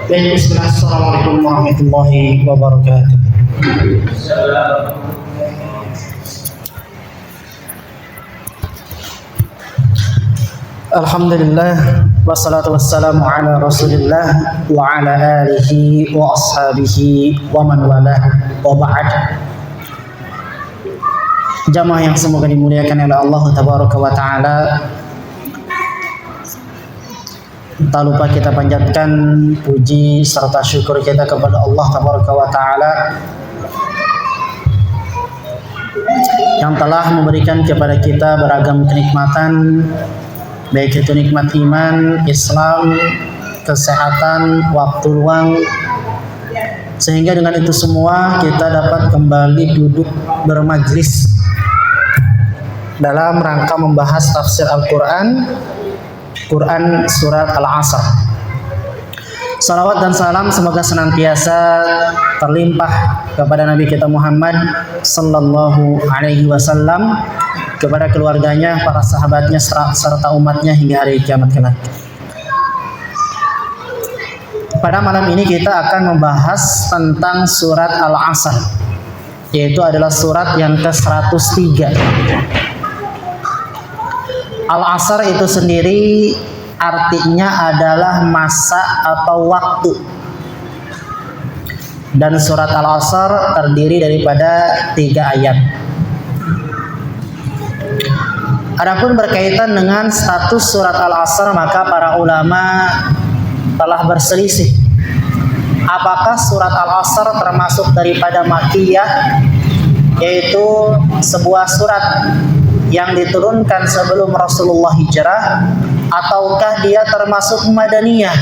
Baik, bismillah. Assalamualaikum warahmatullahi wabarakatuh. Alhamdulillah, wassalatu wassalamu ala rasulillah wa ala alihi wa ashabihi wa man walah, wa ba'd. Jamaah yang semoga dimuliakan oleh Allah tabaraka wa ta'ala, tak lupa kita panjatkan puji serta syukur kita kepada Allah tabaraka wa ta'ala yang telah memberikan kepada kita beragam kenikmatan, baik itu nikmat iman, Islam, kesehatan, waktu luang, sehingga dengan itu semua kita dapat kembali duduk bermajlis dalam rangka membahas tafsir Al-Quran surat Al-Asr. Salawat dan salam semoga senantiasa terlimpah kepada Nabi kita Muhammad sallallahu alaihi wasallam, kepada keluarganya, para sahabatnya, serta umatnya hingga hari kiamat kelak. Pada malam ini kita akan membahas tentang surat Al-Asr, yaitu adalah surat yang ke-103. Al-Asr itu sendiri artinya adalah masa atau waktu. Dan surat Al-Asr terdiri daripada 3 ayat. Adapun berkaitan dengan status surat Al-Asr, maka para ulama telah berselisih. Apakah surat Al-Asr termasuk daripada Makkiyah, yaitu sebuah surat yang diturunkan sebelum Rasulullah hijrah, ataukah dia termasuk Madaniyah,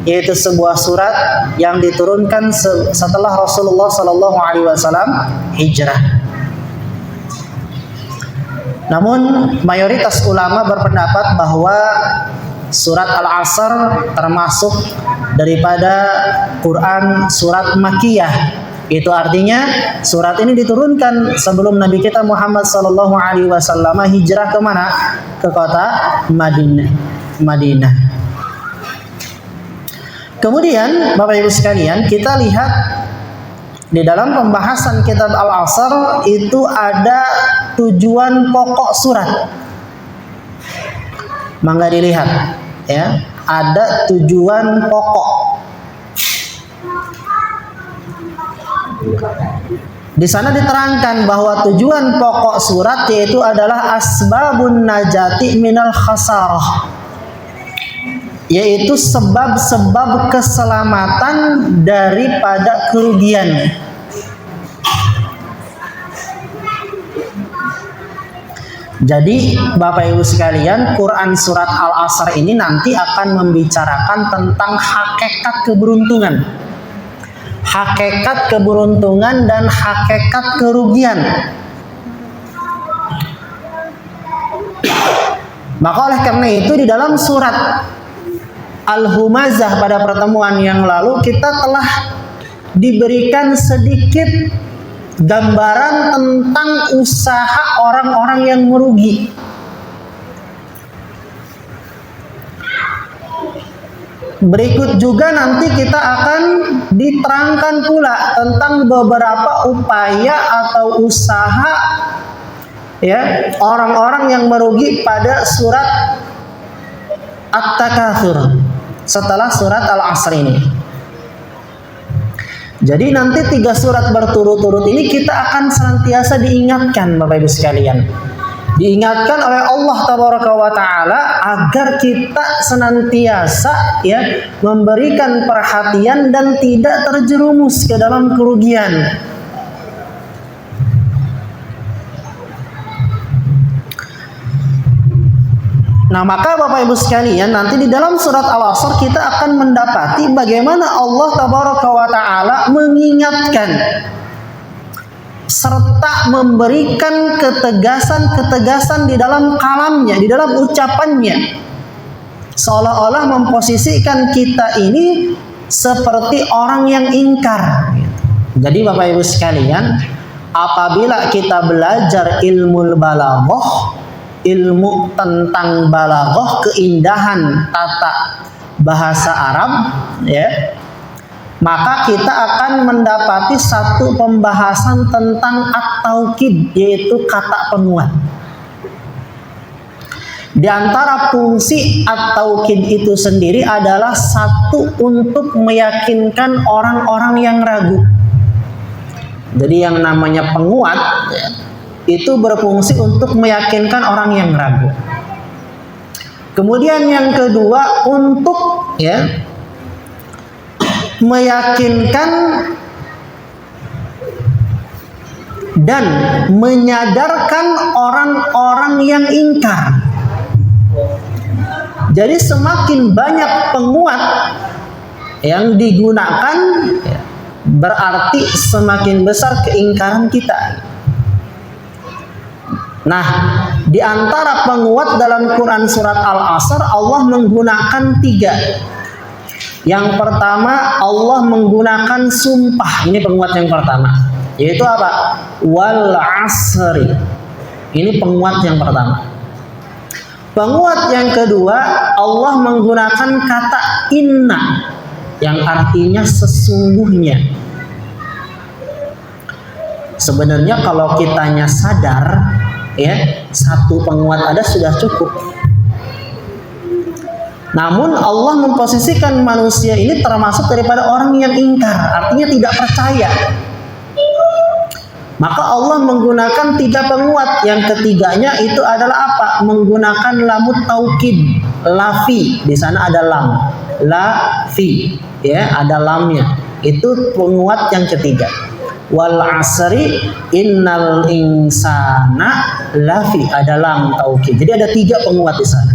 yaitu sebuah surat yang diturunkan setelah Rasulullah sallallahu alaihi wasallam hijrah. Namun mayoritas ulama berpendapat bahwa surat Al-Asr termasuk daripada Quran surat Makkiyah. Itu artinya surat ini diturunkan sebelum Nabi kita Muhammad sallallahu alaihi wasallam hijrah ke mana? Ke kota Madinah. Kemudian Bapak Ibu sekalian, kita lihat di dalam pembahasan kitab Al-Asr itu ada tujuan pokok surat. Mangga dilihat ya, ada tujuan pokok. Di sana diterangkan bahwa tujuan pokok surat yaitu adalah asbabun najati minal khasarah, yaitu sebab-sebab keselamatan daripada kerugian. Jadi Bapak Ibu sekalian, Quran surat Al-Asr ini nanti akan membicarakan tentang hakikat keberuntungan, hakikat keberuntungan dan hakikat kerugian. Maka oleh karena itu di dalam surat Al-Humazah pada pertemuan yang lalu kita telah diberikan sedikit gambaran tentang usaha orang-orang yang merugi. Berikut juga nanti kita akan diterangkan pula tentang beberapa upaya atau usaha ya orang-orang yang merugi pada surat At-Takatsur setelah surat Al-Asr ini. Jadi nanti 3 surat berturut-turut ini kita akan senantiasa diingatkan Bapak Ibu sekalian. Diingatkan oleh Allah tabaraka wa ta'ala agar kita senantiasa ya memberikan perhatian dan tidak terjerumus ke dalam kerugian. Nah, maka Bapak Ibu sekalian, nanti di dalam surat Al-Asr kita akan mendapati bagaimana Allah tabaraka wa ta'ala mengingatkan serta memberikan ketegasan-ketegasan di dalam kalamnya, di dalam ucapannya, seolah-olah memposisikan kita ini seperti orang yang ingkar. Jadi Bapak Ibu sekalian, apabila kita belajar ilmu balaghah, ilmu tentang balaghah, keindahan tata bahasa Arab, ya, maka kita akan mendapati satu pembahasan tentang at-taukid, yaitu kata penguat. Di antara fungsi at-taukid itu sendiri adalah satu, untuk meyakinkan orang-orang yang ragu. Jadi yang namanya penguat itu berfungsi untuk meyakinkan orang yang ragu. Kemudian yang kedua, untuk meyakinkan dan menyadarkan orang-orang yang ingkar. Jadi semakin banyak penguat yang digunakan, berarti semakin besar keingkaran kita. Nah, di antara penguat dalam Quran surat Al-Asr, Allah menggunakan 3. Yang pertama, Allah menggunakan sumpah. Ini penguat yang pertama, yaitu apa? Wal asri. Ini penguat yang pertama. Penguat yang kedua, Allah menggunakan kata inna, yang artinya sesungguhnya. Sebenarnya kalau kitanya sadar, satu penguat ada sudah cukup. Namun Allah memposisikan manusia ini termasuk daripada orang yang ingkar, artinya tidak percaya. Maka Allah menggunakan 3 penguat. Yang ketiganya itu adalah apa? Menggunakan lamut taukid, lafi. Di sana ada lam, lafi, ada lamnya. Itu penguat yang ketiga. Wal asri innal insana lafi, ada lam taukid. Jadi ada 3 penguat di sana.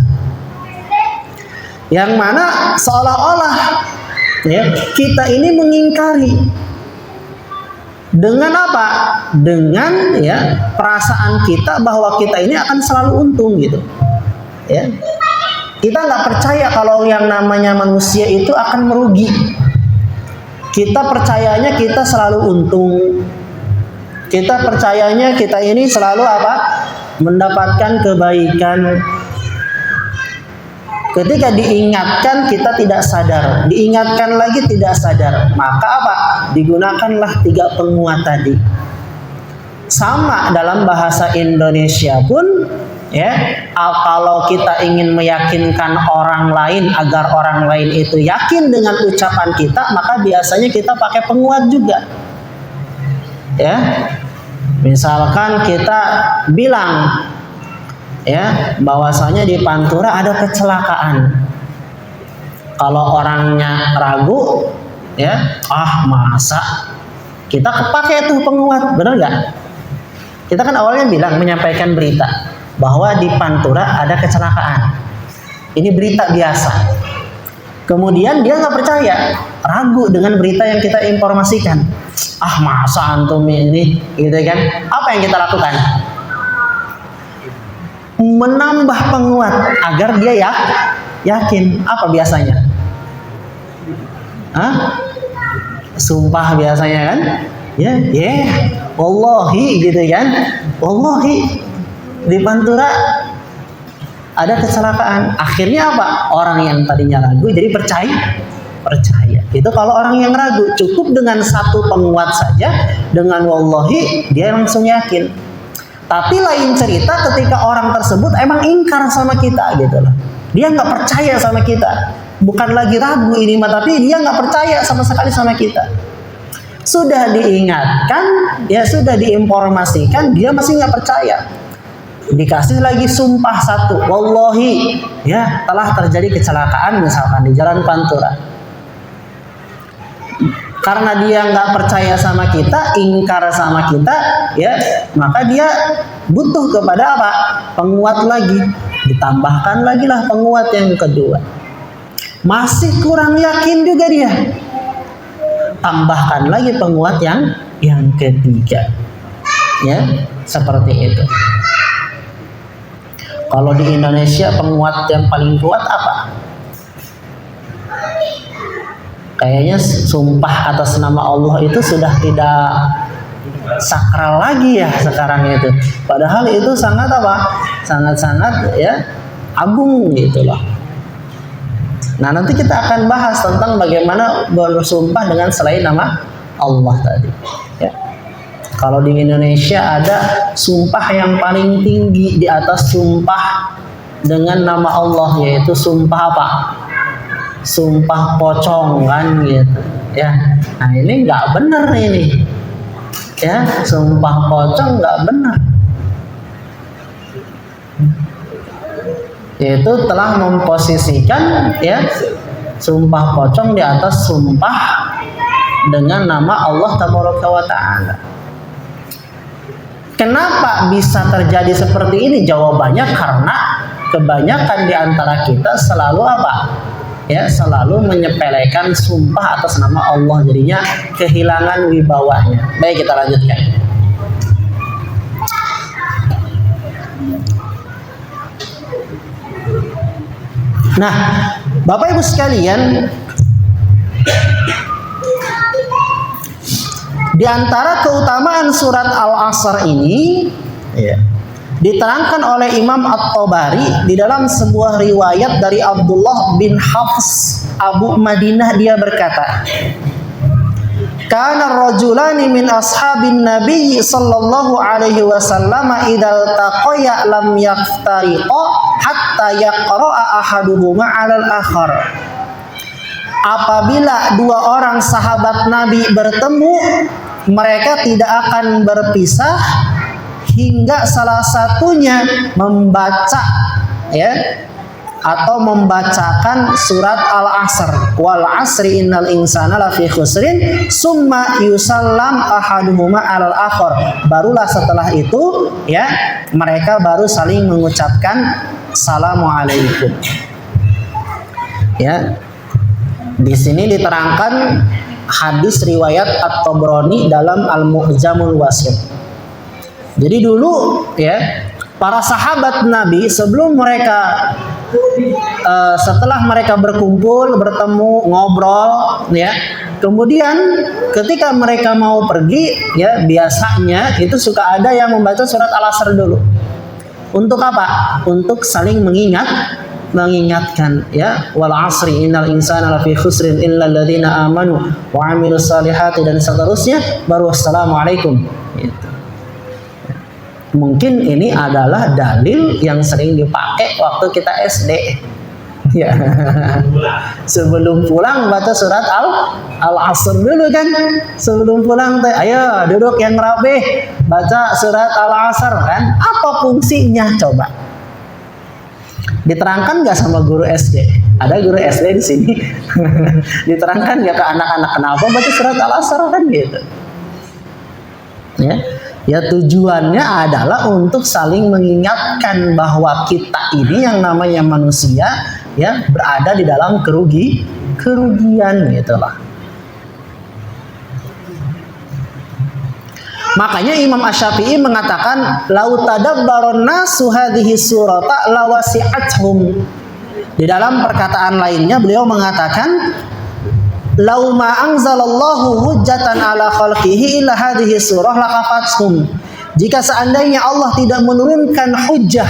Yang mana seolah-olah kita ini mengingkari. Dengan apa? Dengan perasaan kita bahwa kita ini akan selalu untung gitu. Kita nggak percaya kalau yang namanya manusia itu akan merugi. Kita percayanya kita selalu untung. Kita percayanya kita ini selalu apa? Mendapatkan kebaikan. Ketika diingatkan kita tidak sadar, diingatkan lagi tidak sadar, maka apa? Digunakanlah 3 penguat tadi. Sama dalam bahasa Indonesia pun, kalau kita ingin meyakinkan orang lain agar orang lain itu yakin dengan ucapan kita, maka biasanya kita pakai penguat juga. Misalkan kita bilang, bahwasanya di Pantura ada kecelakaan. Kalau orangnya ragu, masa kita kepake tuh penguat, benar nggak? Kita kan awalnya bilang menyampaikan berita bahwa di Pantura ada kecelakaan. Ini berita biasa. Kemudian dia nggak percaya, ragu dengan berita yang kita informasikan. Masa antum ini, gitu kan? Apa yang kita lakukan? Menambah penguat agar dia yakin. Apa biasanya? Sumpah biasanya kan? Wallahi gitu kan? Wallahi di Pantura ada kecelakaan. Akhirnya apa? Orang yang tadinya ragu jadi percaya. Itu kalau orang yang ragu, cukup dengan 1 penguat saja, dengan wallahi dia langsung yakin. Tapi lain cerita ketika orang tersebut emang ingkar sama kita gitu loh. Dia nggak percaya sama kita. Bukan lagi ragu ini mah, tapi dia nggak percaya sama sekali sama kita. Sudah diingatkan, sudah diinformasikan, dia masih nggak percaya. Dikasih lagi sumpah 1, wallahi, telah terjadi kecelakaan misalkan di Jalan Pantura. Karena dia nggak percaya sama kita, ingkar sama kita, maka dia butuh kepada apa? Penguat lagi. Ditambahkan lagi lah penguat yang kedua. Masih kurang yakin juga dia. Tambahkan lagi penguat yang ketiga. Seperti itu. Kalau di Indonesia penguat yang paling kuat apa? Kayaknya sumpah atas nama Allah itu sudah tidak sakral lagi ya sekarang itu. Padahal itu sangat apa? Sangat-sangat agung gitu loh. Nah, nanti kita akan bahas tentang bagaimana bersumpah dengan selain nama Allah tadi. Ya. Kalau di Indonesia ada sumpah yang paling tinggi di atas sumpah dengan nama Allah, yaitu sumpah apa? Sumpah pocong kan gitu. Ya. Nah, ini nggak benar ini. Ya, sumpah pocong nggak benar. Yaitu telah memposisikan ya sumpah pocong di atas sumpah dengan nama Allah Tabaraka wa Ta'ala. Kenapa bisa terjadi seperti ini? Jawabannya karena kebanyakan di antara kita selalu apa? Ya, selalu menyepelekan sumpah atas nama Allah, jadinya kehilangan wibawanya. Baik, kita lanjutkan. Nah, Bapak Ibu sekalian, di antara keutamaan surat Al-Asr ini ya, diterangkan oleh Imam At-Tabari di dalam sebuah riwayat dari Abdullah bin Hafs Abu Madinah, dia berkata, kana rajulani min ashabin nabi sallallahu alaihi wasallam idza taqaya lam yaftariqa hatta yaqra'a ahaduhuma 'alal akhar. Apabila dua orang sahabat Nabi bertemu, mereka tidak akan berpisah hingga salah satunya membaca ya atau membacakan surat Al-Asr, wal 'asri innal insana lafi khusrin, summa yusallam ahaduhuma 'alal akhar. Barulah setelah itu ya mereka baru saling mengucapkan assalamualaikum. Ya. Di sini diterangkan hadis riwayat At-Tabrani dalam Al-Mu'jamul Wasit. Jadi dulu ya para sahabat Nabi sebelum mereka setelah mereka berkumpul, bertemu, ngobrol ya, kemudian ketika mereka mau pergi ya biasanya itu suka ada yang membaca surat Al-Asr dulu. Untuk apa? Untuk saling mengingatkan ya, wal 'asri innal insana lafi khusrin illal ladzina amanu wa 'amilus salihati dan seterusnya, baru assalamualaikum gitu. Mungkin ini adalah dalil yang sering dipakai waktu kita SD. Ya. Sebelum pulang baca surat Al-Asr dulu kan. Sebelum pulang teh, ayo duduk yang rapih, baca surat Al-Asr kan. Apa fungsinya coba? Diterangkan nggak sama guru SD? Ada guru SD di sini. Diterangkan nggak ke anak-anak kenapa baca surat Al-Asr kan gitu? Ya. Ya, tujuannya adalah untuk saling mengingatkan bahwa kita ini yang namanya manusia ya berada di dalam kerugian gitulah. Makanya Imam Asy-Syafi'i mengatakan lau tadabbaron nasu hadhihi surata lawasi'athum. Di dalam perkataan lainnya beliau mengatakan lau ma anzalallahu hujjatan ala khalqihi illa hadhihi surah lakafathum. Jika seandainya Allah tidak menurunkan hujjah,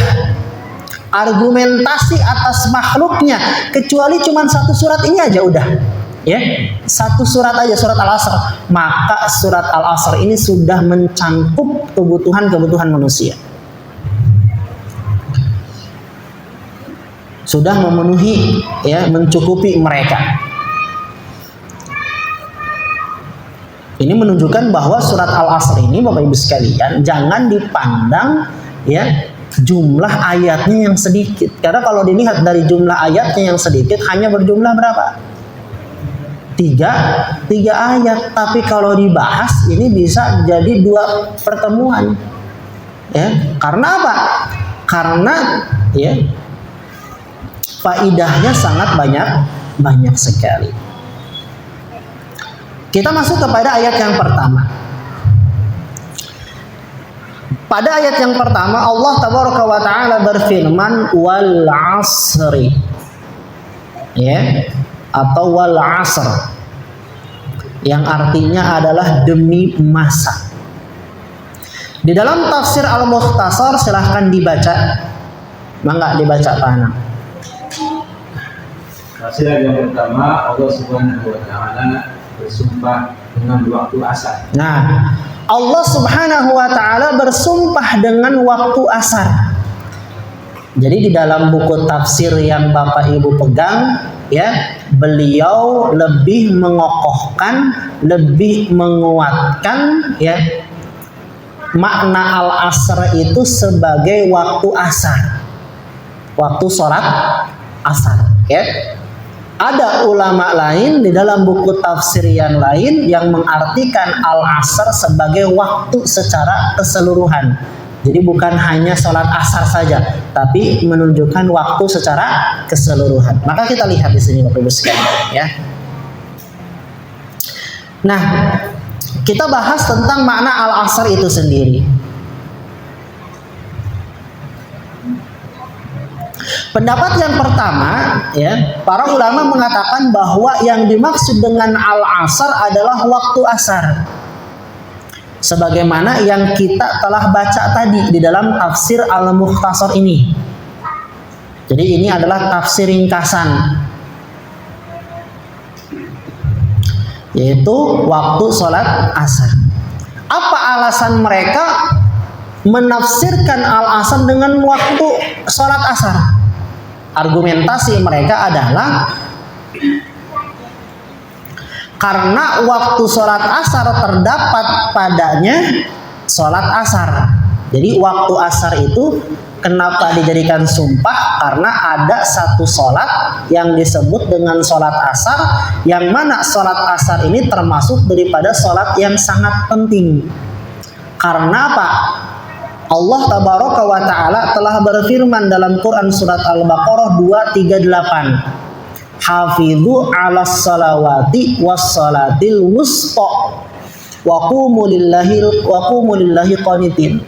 argumentasi atas makhluknya kecuali cuma satu surat ini aja udah. Ya, satu surat aja, surat Al-Asr, maka surat Al-Asr ini sudah mencakup kebutuhan manusia. Sudah memenuhi ya, mencukupi mereka. Ini menunjukkan bahwa surat Al-Asr ini Bapak Ibu sekalian jangan dipandang ya jumlah ayatnya yang sedikit. Karena kalau dilihat dari jumlah ayatnya yang sedikit hanya berjumlah berapa? Tiga ayat. Tapi kalau dibahas ini bisa jadi 2 pertemuan. Ya, karena apa? Karena ya faidahnya sangat banyak sekali. Kita masuk kepada ayat yang pertama. Pada ayat yang pertama Allah Tabaraka wa Ta'ala berfirman wal 'asri. Ya, atau wal 'asr. Yang artinya adalah demi masa. Di dalam tafsir Al-Mukhtasar silahkan dibaca. Mangga dibaca Pak Anam. Tafsir yang pertama, Allah Subhanahu wa taala bersumpah dengan waktu asar. Nah, Allah Subhanahu wa taala bersumpah dengan waktu asar. Jadi di dalam buku tafsir yang Bapak Ibu pegang, ya, beliau lebih mengokohkan, lebih menguatkan, ya, makna al-asr itu sebagai waktu asar, waktu sholat asar, ya. Ada ulama lain di dalam buku tafsir yang lain yang mengartikan al-asr sebagai waktu secara keseluruhan. Jadi bukan hanya sholat asar saja, tapi menunjukkan waktu secara keseluruhan. Maka kita lihat di sini Bapak Ibu sekalian, ya. Nah, kita bahas tentang makna al-asr itu sendiri. Pendapat yang pertama, ya, para ulama mengatakan bahwa yang dimaksud dengan al-asr adalah waktu asar. Sebagaimana yang kita telah baca tadi di dalam tafsir Al-Mukhtasar ini. Jadi ini adalah tafsir ringkasan, yaitu waktu sholat asar. Apa alasan mereka menafsirkan al-asr dengan waktu sholat asar? Argumentasi mereka adalah karena waktu sholat asar terdapat padanya sholat asar. Jadi waktu asar itu kenapa dijadikan sumpah? Karena ada satu sholat yang disebut dengan sholat asar, yang mana sholat asar ini termasuk daripada sholat yang sangat penting. Karena apa? Allah Tabaraka wa Ta'ala telah berfirman dalam Quran surat Al-Baqarah 238. Hafidhu 'alas salawati was salatil wusta wa qumu lillahi qanitin.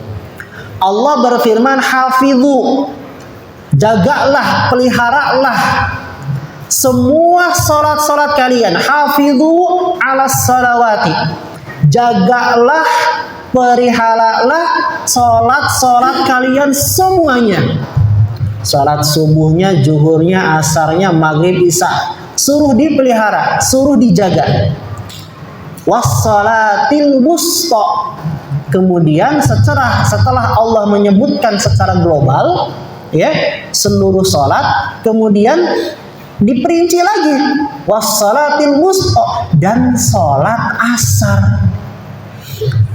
Allah berfirman, hafidhu, jagalah, peliharalah semua salat-salat kalian. Hafidhu 'alas salawati, jagalah, peliharalah salat-salat kalian semuanya. Salat subuhnya, zuhurnya, asarnya, maghrib, isya, suruh dipelihara, suruh dijaga. Wassalatil wusta. Kemudian setelah Allah menyebutkan secara global, ya, seluruh salat, kemudian diperinci lagi wassalatil wusta, dan salat asar.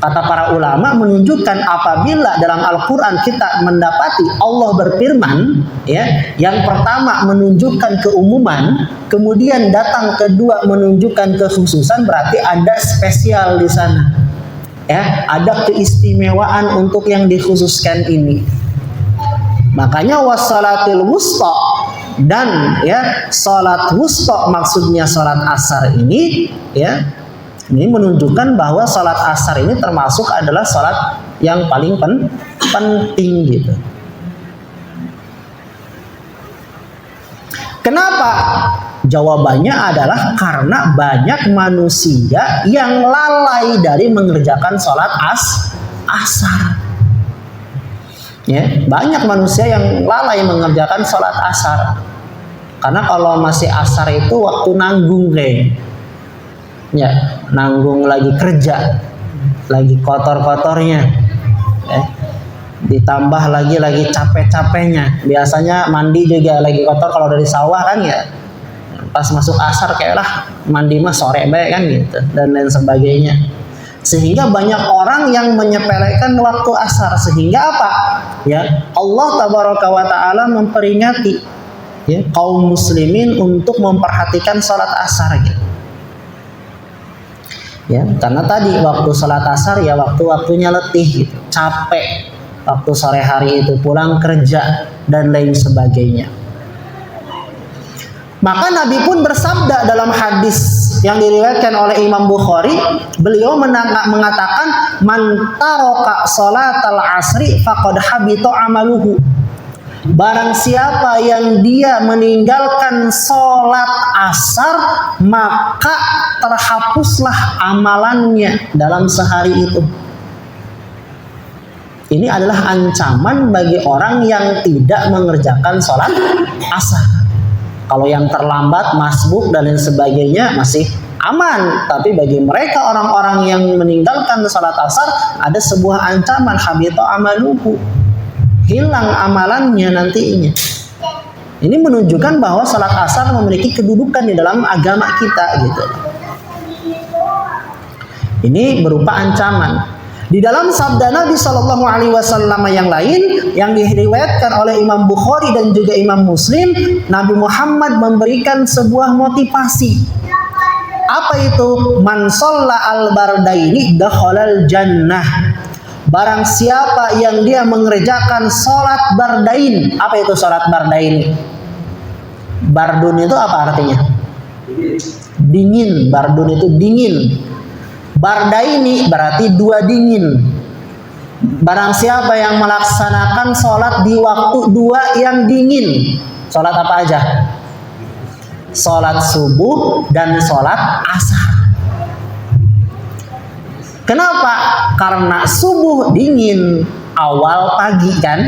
Kata para ulama menunjukkan apabila dalam Al-Quran kita mendapati Allah berfirman, ya, yang pertama menunjukkan keumuman, kemudian datang kedua menunjukkan kekhususan, berarti ada spesial di sana, ya, ada keistimewaan untuk yang dikhususkan ini. Makanya wassalatil wusta, dan, ya, salat wusta maksudnya salat asar ini, ya. Ini menunjukkan bahwa salat asar ini termasuk adalah salat yang paling penting gitu. Kenapa? Jawabannya adalah karena banyak manusia yang lalai dari mengerjakan salat asar. Ya, banyak manusia yang lalai mengerjakan salat asar. Karena kalau masih asar itu waktu nanggung deh. Ya, nanggung lagi kerja, lagi kotor-kotornya, ditambah lagi capek-capeknya. Biasanya mandi juga lagi kotor kalau dari sawah kan, ya. Pas masuk asar kayak lah mandi mah sore baik kan gitu, dan lain sebagainya. Sehingga banyak orang yang menyepelekan waktu asar, sehingga apa? Ya, Allah Tabaraka wa Ta'ala memperingati, ya, kaum muslimin untuk memperhatikan salat asar gitu. Ya, karena tadi waktu sholat asar ya waktu-waktunya letih gitu, capek, waktu sore hari itu pulang kerja dan lain sebagainya. Maka Nabi pun bersabda dalam hadis yang diriwayatkan oleh Imam Bukhari, beliau mengatakan, man taraka sholatal asri faqad habita amaluhu. Barang siapa yang dia meninggalkan sholat asar, maka terhapuslah amalannya dalam sehari itu. Ini adalah ancaman bagi orang yang tidak mengerjakan sholat asar. Kalau yang terlambat, masbuk dan lain sebagainya masih aman. Tapi bagi mereka orang-orang yang meninggalkan salat asar, ada sebuah ancaman, habita amaluhu, hilang amalannya nantinya. Ini menunjukkan bahwa salat asar memiliki kedudukan di dalam agama kita gitu. Ini berupa ancaman. Di dalam sabda Nabi Shallallahu Alaihi Wasallam yang lain yang diriwayatkan oleh Imam Bukhari dan juga Imam Muslim, Nabi Muhammad memberikan sebuah motivasi. Apa itu? Man shalla al-bardaini dakhalal jannah. Barang siapa yang dia mengerjakan sholat bardain. Apa itu sholat bardain? Bardun itu apa artinya? Dingin. Bardun itu dingin. Bardaini berarti dua dingin. Barang siapa yang melaksanakan sholat di waktu dua yang dingin. Sholat apa aja? Sholat subuh dan sholat asar. Kenapa? Karena subuh dingin awal pagi kan,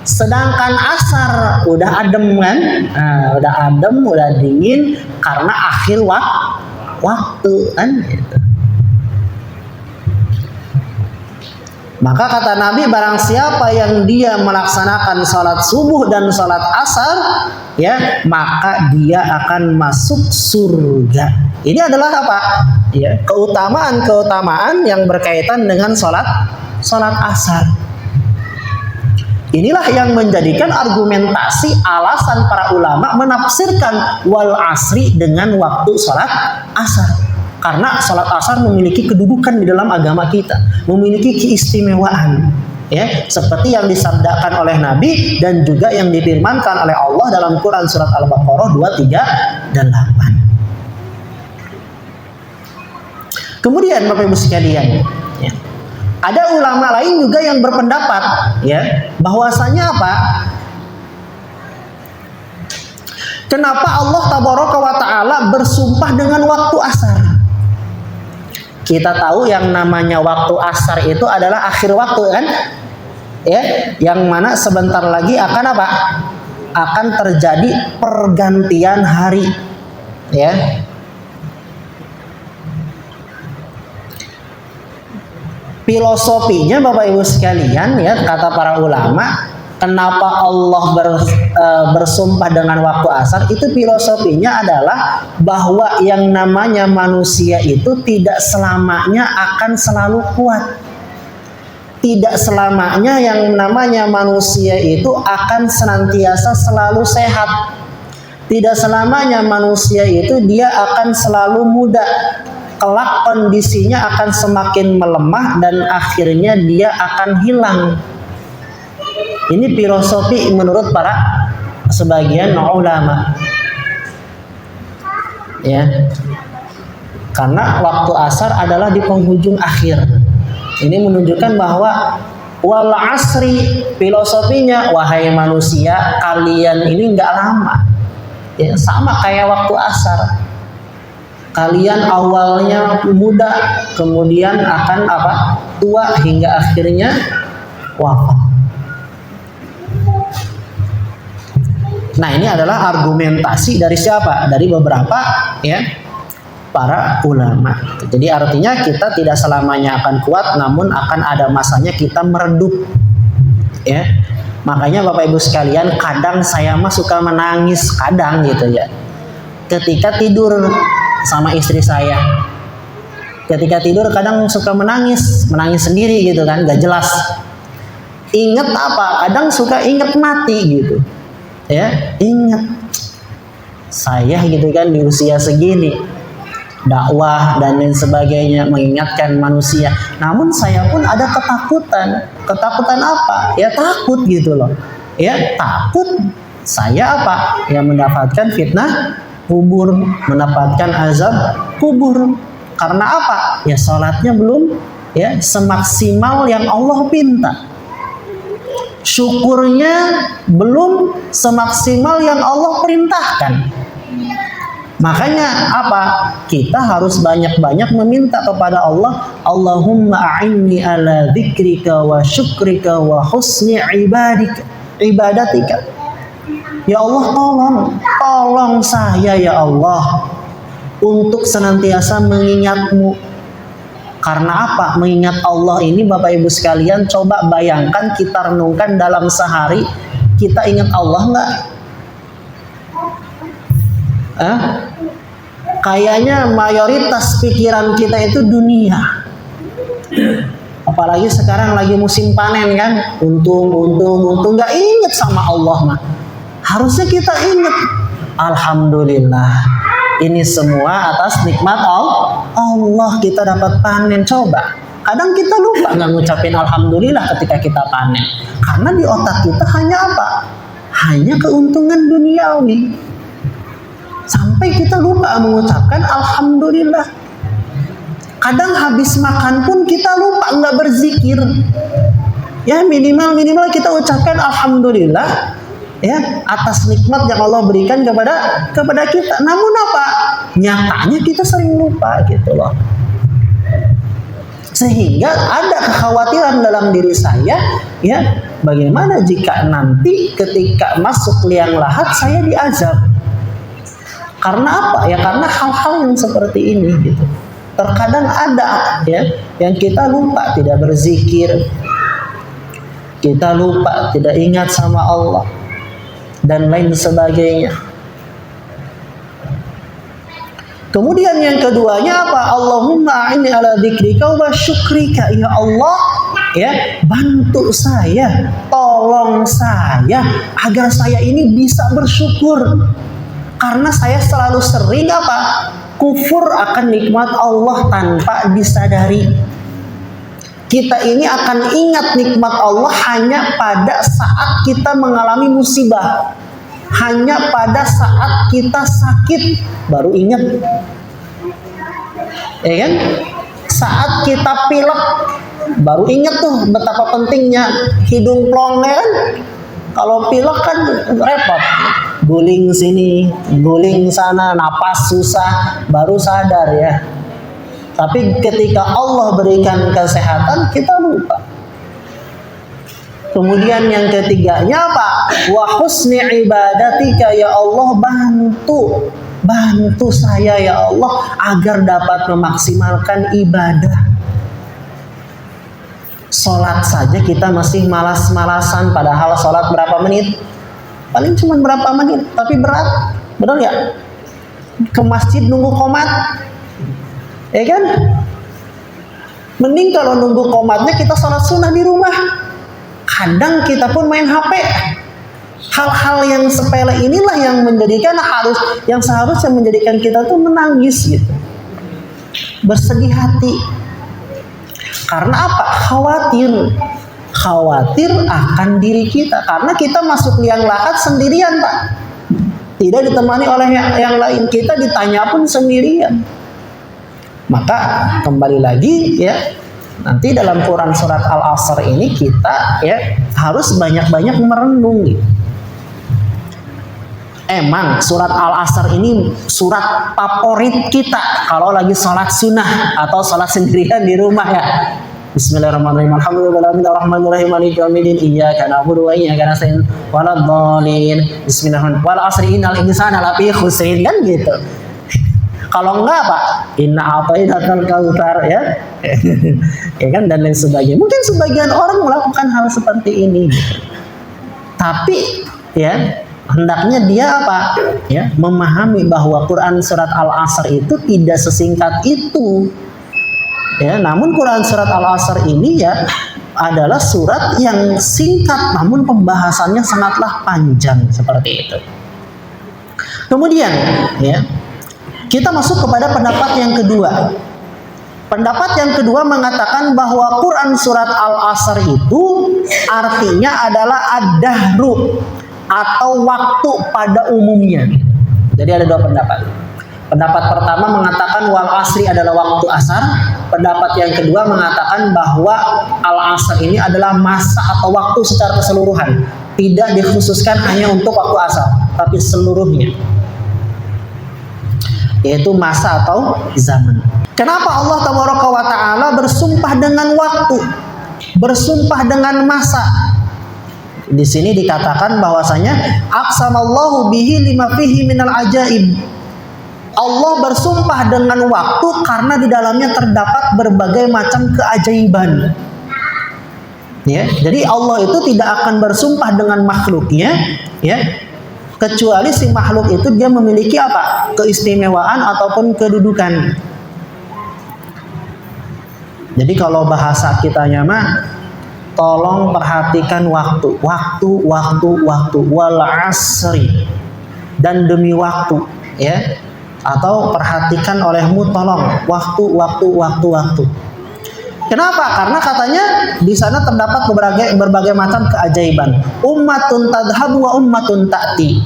sedangkan asar udah adem kan, udah adem, udah dingin karena akhir waktu kan. Gitu. Maka kata Nabi, barang siapa yang dia melaksanakan sholat subuh dan sholat asar, ya, maka dia akan masuk surga. Ini adalah apa? Ya, keutamaan yang berkaitan dengan sholat asar. Inilah yang menjadikan argumentasi alasan para ulama menafsirkan wal asri dengan waktu sholat asar. Karena sholat asar memiliki kedudukan di dalam agama kita, memiliki keistimewaan, ya, seperti yang disabdakan oleh Nabi dan juga yang difirmankan oleh Allah dalam Quran surat Al-Baqarah 2, 3, dan 8. Kemudian Bapak Ibu sekalian, ya, ada ulama lain juga yang berpendapat, ya, bahwasanya apa? Kenapa Allah Tabaraka wa Ta'ala bersumpah dengan waktu asar? Kita tahu yang namanya waktu asar itu adalah akhir waktu kan? Ya, yang mana sebentar lagi akan apa? Akan terjadi pergantian hari. Ya. Filosofinya Bapak Ibu sekalian, ya, kata para ulama, kenapa Allah bersumpah dengan waktu asar, itu filosofinya adalah bahwa yang namanya manusia itu tidak selamanya akan selalu kuat. Tidak selamanya yang namanya manusia itu akan senantiasa selalu sehat. Tidak selamanya manusia itu dia akan selalu muda. Kelak kondisinya akan semakin melemah dan akhirnya dia akan hilang. Ini filosofi menurut para sebagian ulama. Ya. Karena waktu asar adalah di penghujung akhir. Ini menunjukkan bahwa wal asri, filosofinya, wahai manusia, kalian ini enggak lama. Ya, sama kayak waktu asar. Kalian awalnya muda, kemudian akan apa? Tua hingga akhirnya wafat. Nah, ini adalah argumentasi dari siapa? Dari beberapa, ya, para ulama. Jadi artinya kita tidak selamanya akan kuat, namun akan ada masanya kita meredup. Ya. Makanya Bapak Ibu sekalian, kadang saya mah suka menangis, kadang gitu ya. Ketika tidur sama istri saya. Ketika tidur kadang suka menangis sendiri gitu kan, gak jelas. Ingat apa? Kadang suka ingat mati gitu. Ya, ingat saya gitu kan di usia segini, dakwah dan lain sebagainya, mengingatkan manusia. Namun saya pun ada ketakutan. Ketakutan apa? Ya takut gitu loh. Ya takut saya apa? Ya mendapatkan fitnah kubur, mendapatkan azab kubur. Karena apa? Ya sholatnya belum ya semaksimal yang Allah pinta. Syukurnya belum semaksimal yang Allah perintahkan. Makanya apa? Kita harus banyak-banyak meminta kepada Allah, Allahumma a'inni ala dzikrika wa syukrika wa husni ibadatika. Ya Allah, tolong saya ya Allah untuk senantiasa mengingat-Mu. Karena apa? Mengingat Allah ini Bapak Ibu sekalian, coba bayangkan, kita renungkan dalam sehari, kita ingat Allah nggak? Kayaknya mayoritas pikiran kita itu dunia. Apalagi sekarang lagi musim panen kan, untung, nggak inget sama Allah mah. Harusnya kita inget, alhamdulillah, ini semua atas nikmat Allah kita dapat panen. Coba, kadang kita lupa nggak ngucapin alhamdulillah ketika kita panen, karena di otak kita hanya apa? Hanya keuntungan duniawi. Sampai kita lupa mengucapkan alhamdulillah. Kadang habis makan pun kita lupa nggak berzikir. Ya minimal kita ucapkan alhamdulillah ya atas nikmat yang Allah berikan kepada kita. Namun apa? Nyatanya kita sering lupa gitu loh. Sehingga ada kekhawatiran dalam diri saya, ya, bagaimana jika nanti ketika masuk liang lahat saya diazab? Karena apa? Ya karena hal-hal yang seperti ini gitu. Terkadang ada ya yang kita lupa tidak berzikir, kita lupa tidak ingat sama Allah dan lain sebagainya. Kemudian yang keduanya apa? Allahumma a'inni ala dzikrika wa syukrika. Ya Allah, ya, bantu saya, tolong saya agar saya ini bisa bersyukur. Karena saya selalu sering apa? Kufur akan nikmat Allah tanpa disadari. Kita ini akan ingat nikmat Allah hanya pada saat kita mengalami musibah. Hanya pada saat kita sakit baru ingat. Ya kan? Saat kita pilek baru ingat tuh betapa pentingnya hidung plong, ya kan? Kalau pilek kan repot. Guling sini, guling sana, napas susah, baru sadar ya. Tapi ketika Allah berikan kesehatan, kita lupa. Kemudian yang ketiganya apa? Wa husni ibadatika, ya Allah, bantu saya ya Allah agar dapat memaksimalkan ibadah. Sholat saja kita masih malas-malasan, padahal sholat berapa menit? Paling cuma berapa menit, tapi berat, benar nggak? Ke masjid nunggu qomat, ya kan? Mending kalau nunggu qomatnya kita sholat sunnah di rumah. Kadang kita pun main HP. Hal-hal yang sepele inilah yang menjadikan yang seharusnya menjadikan kita tuh menangis gitu, bersedih hati. Karena apa? Khawatir akan diri kita, karena kita masuk liang lahat sendirian, Pak. Tidak ditemani oleh yang lain, kita ditanya pun sendirian. Maka kembali lagi ya, nanti dalam Quran surat Al-Asr ini kita ya harus banyak-banyak merenung gitu. Emang surat Al-Asr ini surat favorit kita kalau lagi sholat sunnah atau sholat sendirian di rumah ya. Bismillahirrahmanirrahim. Alhamdulillahirrahmanirrahim. Maliki yaumiddin. Iyyaka na'budu wa iyyaka nasta'in. Waladhdallin. Bismillahirrahmanirrahim. Wal 'asri innal insana lafi khusrin, kan gitu. Kalau enggak Pak, inna a'tainakal kautsar ya. Ya kan, dan lain sebagainya. Mungkin sebagian orang melakukan hal seperti ini gitu. Tapi ya hendaknya dia apa? Ya, memahami bahwa Quran surat Al-Asr itu tidak sesingkat itu. Ya, namun Quran surat Al-Asr ini ya adalah surat yang singkat namun pembahasannya sangatlah panjang seperti itu. Kemudian ya, kita masuk kepada pendapat yang kedua. Pendapat yang kedua mengatakan bahwa Quran surat Al-Asr itu artinya adalah ad-dahru atau waktu pada umumnya. Jadi ada dua pendapat. Pendapat pertama mengatakan wal asri adalah waktu asar. Pendapat yang kedua mengatakan bahwa al-asr ini adalah masa atau waktu secara keseluruhan. Tidak dikhususkan hanya untuk waktu asar, tapi seluruhnya. Yaitu masa atau zaman. Kenapa Allah Tabaraka wa Ta'ala bersumpah dengan waktu? Bersumpah dengan masa? Di sini dikatakan bahwasanya aqsamallahu bihi lima fihi minal ajaib. Allah bersumpah dengan waktu karena di dalamnya terdapat berbagai macam keajaiban. Ya, jadi Allah itu tidak akan bersumpah dengan makhluknya, ya, kecuali si makhluk itu dia memiliki apa? Keistimewaan ataupun kedudukan. Jadi kalau bahasa kitanya mah, tolong perhatikan waktu, wal asri, dan demi waktu, ya, atau perhatikan olehmu, tolong waktu. Kenapa? Karena katanya di sana terdapat berbagai macam keajaiban. Ummatun tadhhabu wa ummatun ta'ti.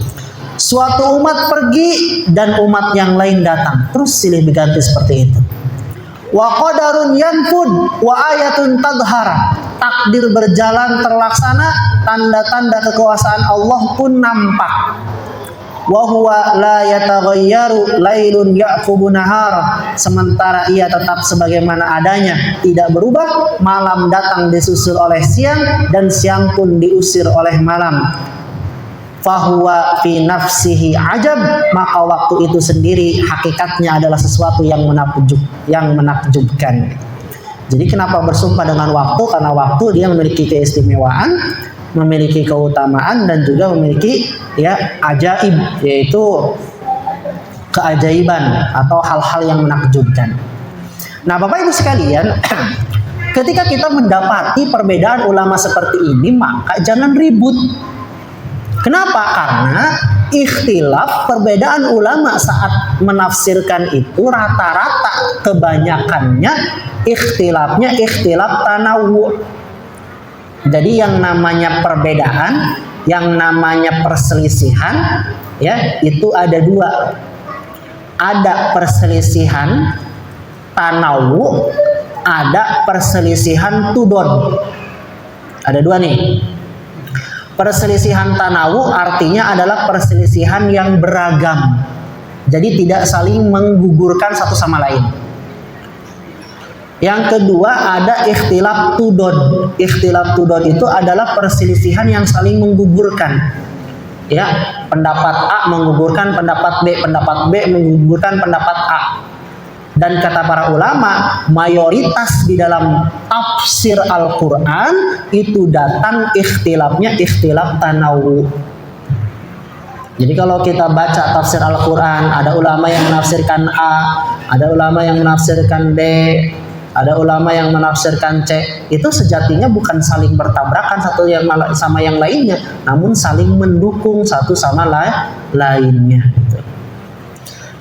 Suatu umat pergi dan umat yang lain datang. Terus silih berganti seperti itu. Wa qadarun yanfud wa ayatun tadhhar. Takdir berjalan terlaksana, tanda-tanda kekuasaan Allah pun nampak. Wa huwa la yataghayyaru lailun ya'qubu nahar. Sementara ia tetap sebagaimana adanya, tidak berubah. Malam datang disusul oleh siang dan siang pun diusir oleh malam. Fahuwa fi nafsihi ajab. Maka waktu itu sendiri hakikatnya adalah sesuatu yang menakjubkan. Jadi kenapa bersumpah dengan waktu? Karena waktu dia memiliki keistimewaan, memiliki keutamaan, dan juga memiliki, ya, ajaib, yaitu keajaiban atau hal-hal yang menakjubkan. Nah, Bapak Ibu sekalian, ketika kita mendapati perbedaan ulama seperti ini, maka jangan ribut. Kenapa? Karena ikhtilaf, perbedaan ulama saat menafsirkan itu rata-rata kebanyakannya ikhtilafnya ikhtilaf tanawwu. Jadi yang namanya perbedaan, yang namanya perselisihan, ya, itu ada dua. Ada perselisihan tanawwu, ada perselisihan tudon. Ada dua nih. Perselisihan tanawwu artinya adalah perselisihan yang beragam. Jadi tidak saling menggugurkan satu sama lain. Yang kedua ada ikhtilaf tudon. Ikhtilaf tudon itu adalah perselisihan yang saling menggugurkan. Ya, pendapat A menggugurkan pendapat B, pendapat B menggugurkan pendapat A. Dan kata para ulama, mayoritas di dalam tafsir Al-Quran itu datang ikhtilafnya ikhtilaf tanawwu. Jadi kalau kita baca tafsir Al-Quran, ada ulama yang menafsirkan A, ada ulama yang menafsirkan B, ada ulama yang menafsirkan C. Itu sejatinya bukan saling bertabrakan satu yang sama yang lainnya, namun saling mendukung satu sama lainnya.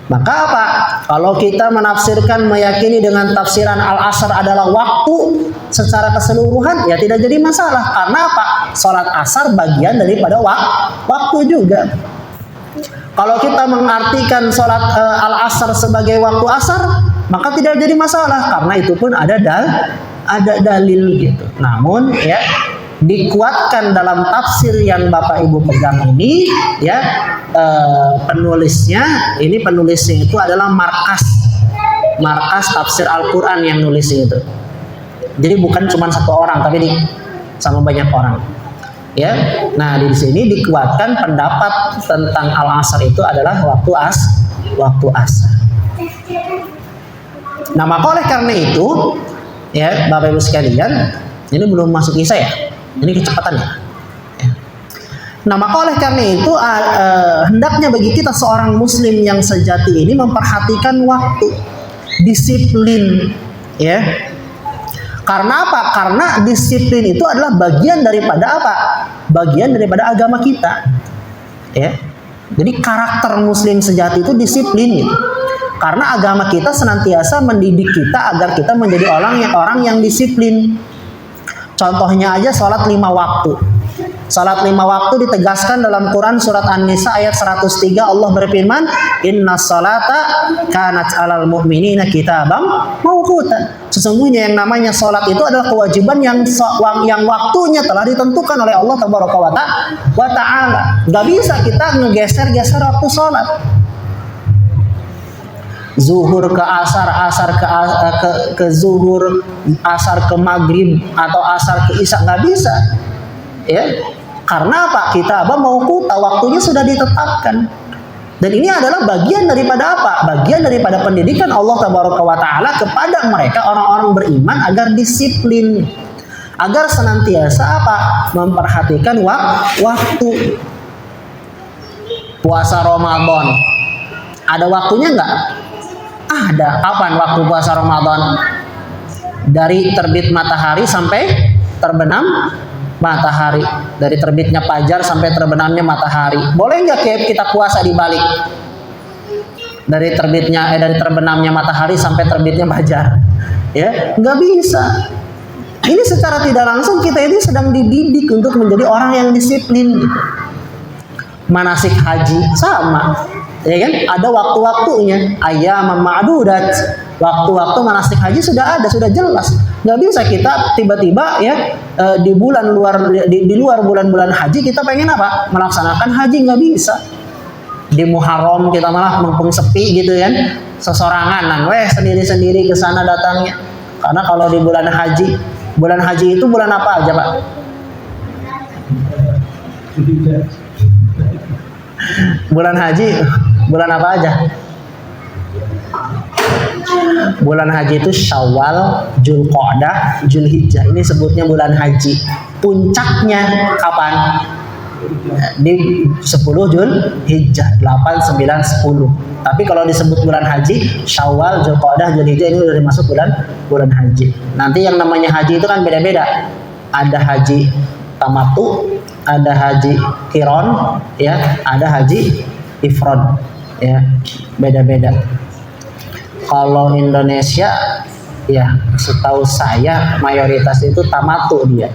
Maka apa? Kalau kita menafsirkan, meyakini dengan tafsiran Al-Asr adalah waktu secara keseluruhan, ya tidak jadi masalah. Karena apa? Sholat asar bagian daripada waktu juga. Kalau kita mengartikan sholat Al-Asr sebagai waktu asar, maka tidak jadi masalah. Karena itu pun ada dalil gitu. Namun, ya, dikuatkan dalam tafsir yang Bapak Ibu pegang ini, ya, penulisnya itu adalah markas tafsir Al-Quran yang nulis itu. Jadi bukan cuma satu orang, tapi sama banyak orang. Ya, nah di sini dikuatkan pendapat tentang Al-Asr itu adalah waktu asar. Nah, maka oleh karena itu, ya Bapak Ibu sekalian, ini belum masuk isya ya. Ini kecepatan ya. Nah, maka oleh karena itu hendaknya bagi kita seorang muslim yang sejati ini memperhatikan waktu, disiplin, ya. Karena apa? Karena disiplin itu adalah bagian daripada apa? Bagian daripada agama kita. Ya. Jadi karakter muslim sejati itu disiplin gitu. Karena agama kita senantiasa mendidik kita agar kita menjadi orang yang disiplin. Contohnya aja sholat 5 waktu. Sholat 5 waktu ditegaskan dalam Quran surat An-Nisa ayat 103. Allah berfirman, Inna sholata kanat alal mu'minina kitabam mawquta. Sesungguhnya yang namanya sholat itu adalah kewajiban yang waktunya telah ditentukan oleh Allah Tabaraka wa Ta'ala. Gak bisa kita ngegeser-geser waktu sholat. Zuhur ke asar, asar ke zuhur, asar ke maghrib, atau asar ke isya, nggak bisa. Ya, Karena apa? Kita mau kuta, waktunya sudah ditetapkan. Dan ini adalah bagian daripada apa? Bagian daripada pendidikan Allah Tabaraka wa Ta'ala kepada mereka orang-orang beriman agar disiplin, agar senantiasa apa? Memperhatikan waktu. Puasa Ramadan, ada waktunya nggak? Ada. Kapan waktu puasa Ramadan? Dari terbit matahari sampai terbenam matahari, dari terbitnya fajar sampai terbenamnya matahari. Boleh nggak kita puasa dibalik? Dari terbenamnya matahari sampai terbitnya fajar, ya nggak bisa. Ini secara tidak langsung kita ini sedang dididik untuk menjadi orang yang disiplin. Manasik haji sama, ya kan? Ada waktu-waktunya. Ayyaman ma'dudat. Waktu-waktu manasik haji sudah ada, sudah jelas. Nggak bisa kita tiba-tiba ya di luar bulan-bulan haji kita pengen apa? Melaksanakan haji, nggak bisa. Di Muharram kita malah mumpung sepi gitu kan, sesorangan, sendiri-sendiri ke sana datangnya. Karena kalau di bulan haji itu bulan apa aja, Pak? Bulan haji, bulan apa aja? Bulan haji itu Syawal, Dzulqa'dah, Dzulhijjah. Ini sebutnya bulan haji. Puncaknya kapan? Di 10 Dzulhijjah, 8, 9, 10. Tapi kalau disebut bulan haji, Syawal, Dzulqa'dah, Dzulhijjah ini sudah masuk bulan haji. Nanti yang namanya haji itu kan beda-beda. Ada haji tamattu, ada haji qiron, ya, ada haji ifrad, ya, beda-beda. Kalau Indonesia, ya, setahu saya mayoritas itu tamattu dia,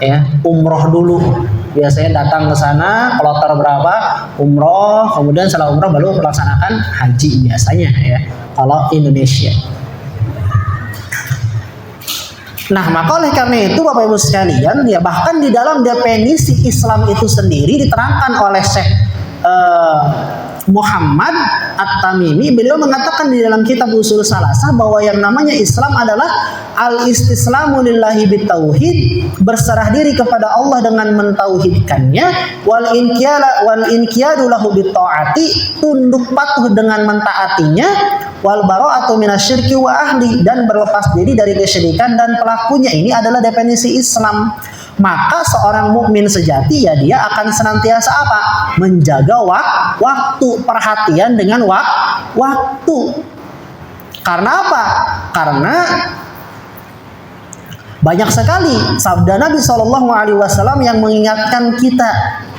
ya, umroh dulu. Biasanya datang ke sana, kloter berapa, umroh, kemudian setelah umroh baru melaksanakan haji biasanya, ya. Kalau Indonesia. Nah, maka oleh karena itu Bapak Ibu sekalian, ya bahkan di dalam definisi Islam itu sendiri diterangkan oleh Syekh Muhammad At-Tamimi. Beliau mengatakan di dalam kitab Ushul Salasah bahwa yang namanya Islam adalah al-istislamu lillahi bitauhid, berserah diri kepada Allah dengan mentauhidkannya, wal inqiyadu lahu bittaati, tunduk patuh dengan mentaatinya, wal bara'atu minasyirki wa ahli, dan berlepas diri dari kesyirikan dan pelakunya. Ini adalah definisi Islam. Maka seorang mukmin sejati ya dia akan senantiasa apa? Menjaga waktu, perhatian dengan waktu. Karena apa? Karena banyak sekali sabda Nabi SAW yang mengingatkan kita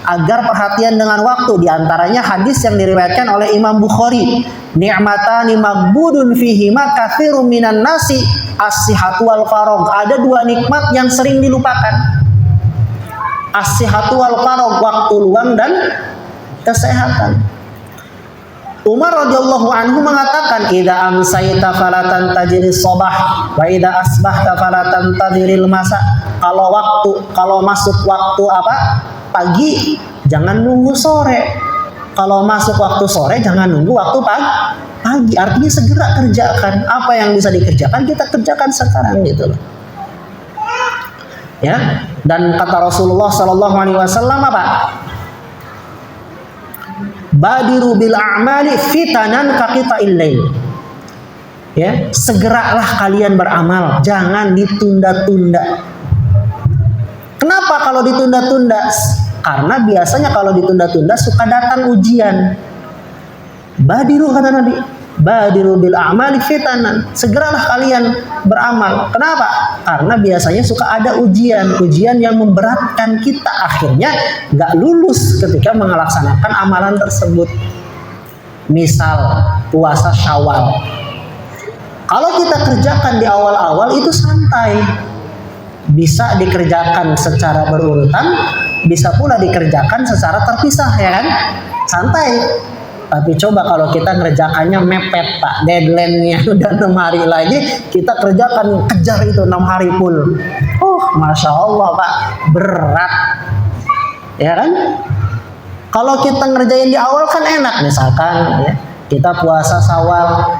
agar perhatian dengan waktu. Di antaranya hadis yang diriwayatkan oleh Imam Bukhari, ni'matani magbudun fihima katsirun minan nasi, as-sihhatu wal faragh. Ada dua nikmat yang sering dilupakan. As-sihhatu wal faragh, waktu luang dan kesehatan. Umar radhiyallahu anhu mengatakan, "Idza amsayta fala tantajiri shabah wa idza asbahta fala tantadiril masa." Kalau masuk waktu apa? Pagi, jangan nunggu sore. Kalau masuk waktu sore, jangan nunggu waktu pagi. Artinya segera kerjakan apa yang bisa dikerjakan, kita kerjakan sekarang gitu loh. Ya, dan kata Rasulullah Sallallahu Alaihi Wasallam apa? Badiru bil a'mali fitanan kaqita'il lail. Ya, segeralah kalian beramal, jangan ditunda-tunda. Kenapa kalau ditunda-tunda? Karena biasanya kalau ditunda-tunda suka datang ujian. Badiru, kata Nabi, badiru bil a'mali fitanan, segeralah kalian beramal. Kenapa? Karena biasanya suka ada ujian yang memberatkan kita, akhirnya nggak lulus ketika melaksanakan amalan tersebut. Misal puasa Syawal, kalau kita kerjakan di awal-awal itu santai, bisa dikerjakan secara berurutan, bisa pula dikerjakan secara terpisah, ya kan? Santai. Tapi coba kalau kita ngerjakannya mepet, Pak, deadline-nya udah 6 hari lagi, kita kerjakan, kejar itu 6 hari full. Masya Allah, Pak, berat, ya kan? Kalau kita ngerjain di awal kan enak, misalkan ya, kita puasa Syawal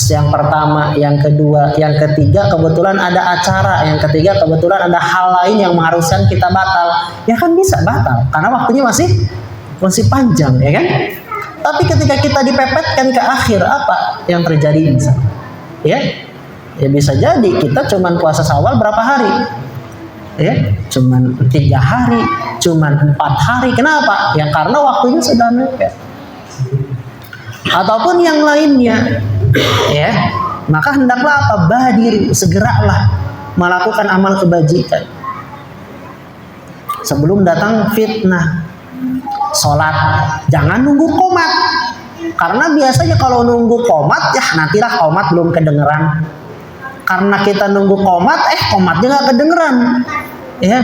yang pertama, yang kedua, yang ketiga kebetulan ada acara, yang ketiga kebetulan ada hal lain yang mengharuskan kita batal, ya kan bisa batal karena waktunya masih panjang, ya kan? Tapi ketika kita dipepetkan ke akhir, apa yang terjadi misalnya? Ya bisa jadi kita cuman puasa Syawal berapa hari? Ya, cuman 3 hari, cuman 4 hari. Kenapa? Ya karena waktunya sudah mepet. Ataupun yang lainnya, ya, maka hendaklah apa? Badir, segeralah melakukan amal kebajikan sebelum datang fitnah. Sholat, jangan nunggu qomat, karena biasanya kalau nunggu qomat, ya nantilah qomat belum kedengeran. Karena kita nunggu qomat, qomatnya nggak kedengeran, ya.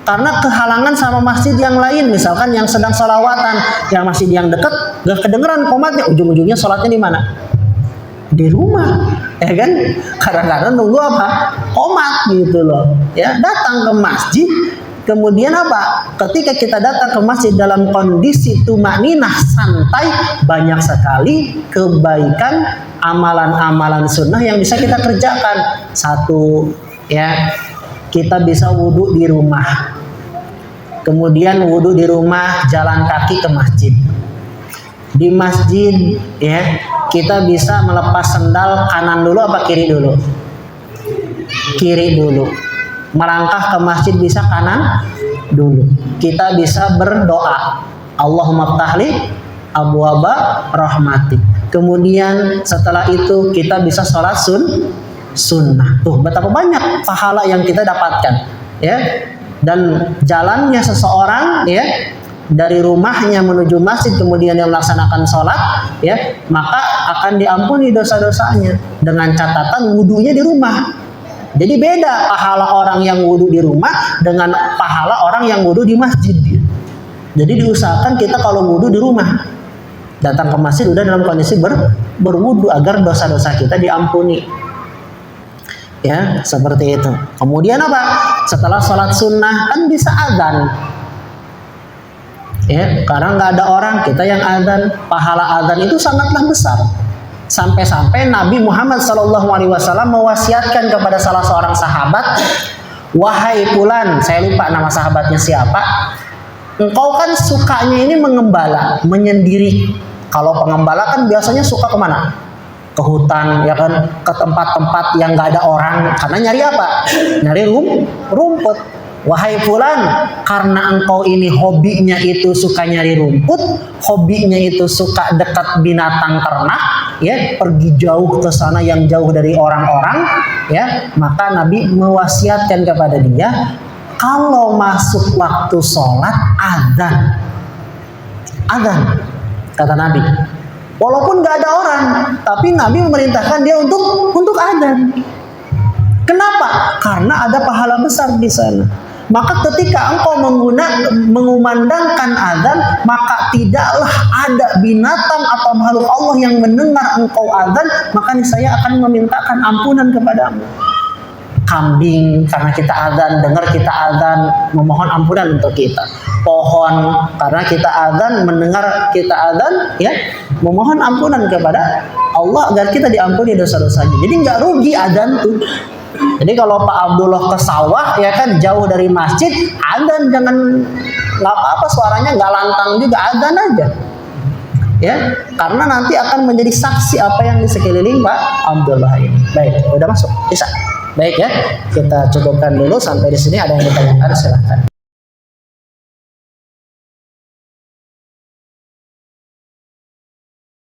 Karena kehalangan sama masjid yang lain, misalkan yang sedang sholawatan, yang masjid yang dekat nggak kedengeran qomatnya, ujung-ujungnya sholatnya di mana? Di rumah, ya kan? Kadang-kadang nunggu apa? Qomat gitu loh, ya. Datang ke masjid. Kemudian apa? Ketika kita datang ke masjid dalam kondisi tumaninah, santai, banyak sekali kebaikan, amalan-amalan sunnah yang bisa kita kerjakan. Satu, ya, kita bisa wudhu di rumah. Kemudian wudhu di rumah, jalan kaki ke masjid. Di masjid, ya, kita bisa melepas sendal kanan dulu apa kiri dulu? Kiri dulu. Melangkah ke masjid bisa kanan dulu. Kita bisa berdoa, Allahumma ftahli abwaaba rahmatik. Kemudian setelah itu kita bisa sholat sunnah. Tuh betapa banyak pahala yang kita dapatkan, ya. Dan jalannya seseorang, ya, dari rumahnya menuju masjid kemudian dia melaksanakan sholat, ya, maka akan diampuni dosa-dosanya dengan catatan wudhunya di rumah. Jadi beda pahala orang yang wudhu di rumah dengan pahala orang yang wudhu di masjid. Jadi diusahakan kita kalau wudhu di rumah, datang ke masjid udah dalam kondisi berwudhu agar dosa-dosa kita diampuni. Ya, seperti itu. Kemudian apa? Setelah sholat sunnah kan bisa adzan. Ya, karena nggak ada orang, kita yang adzan. Pahala adzan itu sangatlah besar. Sampai-sampai Nabi Muhammad SAW mewasiatkan kepada salah seorang sahabat, wahai fulan, saya lupa nama sahabatnya siapa, engkau kan sukanya ini mengembala, menyendiri. Kalau pengembala kan biasanya suka kemana? Ke hutan, ya kan, ke tempat-tempat yang nggak ada orang, karena nyari apa? Nyari rumput. Wahai fulan, karena engkau ini hobinya itu suka nyari rumput, hobinya itu suka dekat binatang ternak, ya, pergi jauh ke sana yang jauh dari orang-orang, ya, maka Nabi mewasiatkan kepada dia, kalau masuk waktu sholat adzan, kata Nabi. Walaupun nggak ada orang, tapi Nabi memerintahkan dia untuk adzan. Kenapa? Karena ada pahala besar di sana. Maka ketika engkau mengumandangkan adzan, maka tidaklah ada binatang atau makhluk Allah yang mendengar engkau adzan, maka saya akan memintakan ampunan kepadamu. Kambing karena kita adzan, dengar kita adzan, memohon ampunan untuk kita. Pohon karena kita adzan, mendengar kita adzan, ya, memohon ampunan kepada Allah agar kita diampuni dosa-dosanya. Jadi nggak rugi adzan tuh. Jadi kalau Pak Abdullah ke sawah, ya kan, jauh dari masjid, adzan, jangan, nggak apa-apa, suaranya nggak lantang juga, adzan aja, ya, karena nanti akan menjadi saksi apa yang di sekeliling Pak Abdullah ini. Baik, udah masuk, bisa. Baik ya, kita cukupkan dulu sampai di sini. Ada yang ditanyakan, silahkan.